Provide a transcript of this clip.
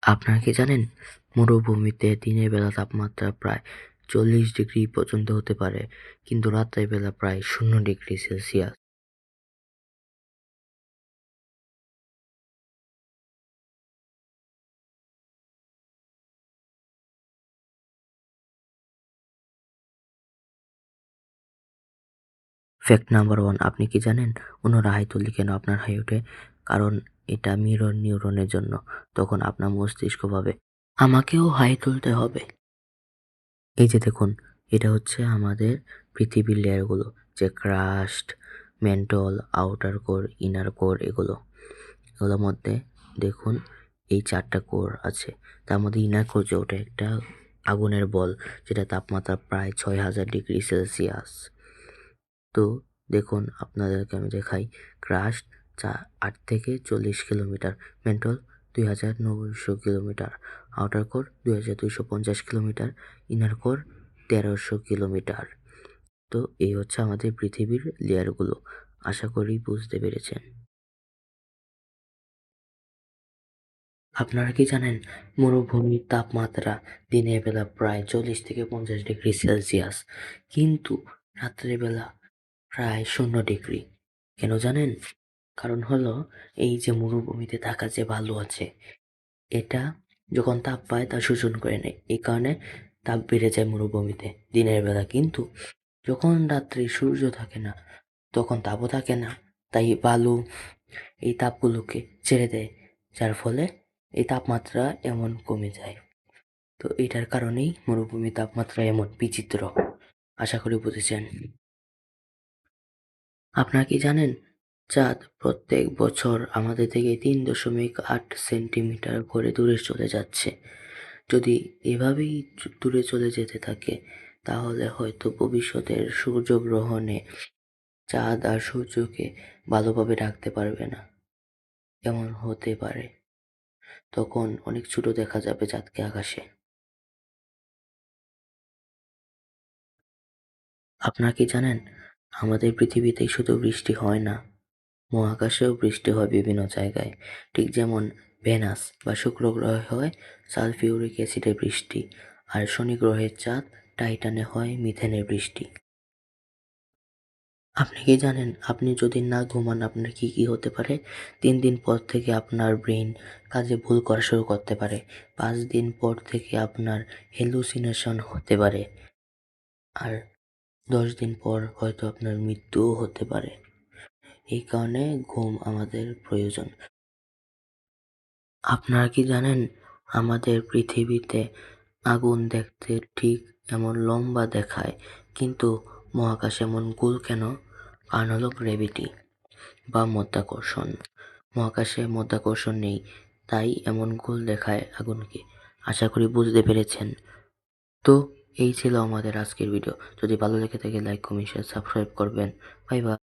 আপনারা কি জানেন মরুভূমিতে দিনের বেলা তাপমাত্রা প্রায় 40 ডিগ্রি পর্যন্ত হতে পারে, কিন্তু রাতের বেলা প্রায় 0 ডিগ্রি সেলসিয়াস। ফ্যাক্ট নাম্বার 1, আপনি কি জানেন অন্যরা হাই তুললে কেন আপনার হাই ওঠে? কারণ এটা মিরর নিউরনের জন্য। তখন আপনার মস্তিষ্ক ভাবে আমাকেও হাই তুলতে হবে। এই যে দেখুন, এটা হচ্ছে আমাদের পৃথিবীর লেয়ারগুলো, যে crust, mantle, outer core, inner core, এগুলোর মধ্যে দেখুন এই 4টা কোর আছে। তার মধ্যে ইনার কোর যে ওটা একটা আগুনের বল, যেটা তাপমাত্রা প্রায় 6000 ডিগ্রি সেলসিয়াস। তো দেখুন আপনাদেরকে আমি দেখাই, ক্রাস্ট 8 থেকে 40 kilometre, mantle 2900 kilometre, outer core 2250 kilometre, inner core 1300 kilometre. তো এই হচ্ছে আমাদের পৃথিবীর লেয়ারগুলো। আশা করি বুঝতে পেরেছেন। আপনারা কি জানেন মরুভূমির তাপমাত্রা দিনের বেলা প্রায় 40 থেকে 50 ডিগ্রি সেলসিয়াস, কিন্তু রাত্রের বেলা প্রায় 0 ডিগ্রি। কেন জানেন? কারণ হলো এই যে মরুভূমিতে থাকা যে বালু আছে, এটা যখন তাপ পায় তা শোষণ করে নেয়, এই কারণে তাপ বেড়ে যায় মরুভূমিতে দিনের বেলা। কিন্তু যখন রাত্রে সূর্য থাকে না, তখন তাপও থাকে না, তাই বালু এই তাপগুলোকে ছেড়ে দেয়, যার ফলে এই তাপমাত্রা এমন কমে যায়। তো এটার কারণেই মরুভূমির তাপমাত্রা এমন বিচিত্র। আশা করি বুঝেছেন। আপনারা কি জানেন চাঁদ প্রত্যেক বছর আমাদের থেকে 3.8 সেন্টিমিটার করে দূরে চলে যাচ্ছে? যদি এভাবেই দূরে চলে যেতে থাকে, তাহলে হয়তো ভবিষ্যতের সূর্যগ্রহণে চাঁদ আর সূর্যকে ভালোভাবে রাখতে পারবে না। এমন হতে পারে, তখন অনেক ছোট দেখা যাবে চাঁদকে আকাশে। আপনারা কি জানেন আমাদের পৃথিবীতেই শুধু বৃষ্টি হয় না, মহাকাশেও বৃষ্টি হয় বিভিন্ন জায়গায়। ঠিক যেমন ভেনাস বা শুক্র গ্রহে হয় সালফিউরিক অ্যাসিডের বৃষ্টি, আর শনি গ্রহের চাঁদ টাইটানে হয় মিথেনের বৃষ্টি। আপনি কি জানেন আপনি যদি না ঘুমান আপনার কি কি হতে পারে? 3 দিন পর থেকে আপনার ব্রেন কাজে ভুল করা শুরু করতে পারে। 5 দিন পর থেকে আপনার হ্যালুসিনেশন হতে পারে। আর 10 দিন পর হয়তো আপনার মৃত্যুও হতে পারে। এই কারণে ঘুম আমাদের প্রয়োজন। আপনারা কি জানেন আমাদের পৃথিবীতে আগুন দেখতে ঠিক এমন লম্বা দেখায়, কিন্তু মহাকাশে এমন গোল কেন? কারণ হলো গ্র্যাভিটি বা মাধ্যাকর্ষণ। মহাকাশে মাধ্যাকর্ষণ নেই, তাই এমন গোল দেখায় আগুনকে। আশা করি বুঝতে পেরেছেন। তো এই ছিল আমাদের আজকের ভিডিও। যদি ভালো লেগে থাকে লাইক, কমেন্ট, শেয়ার, সাবস্ক্রাইব করবেন। Bye bye.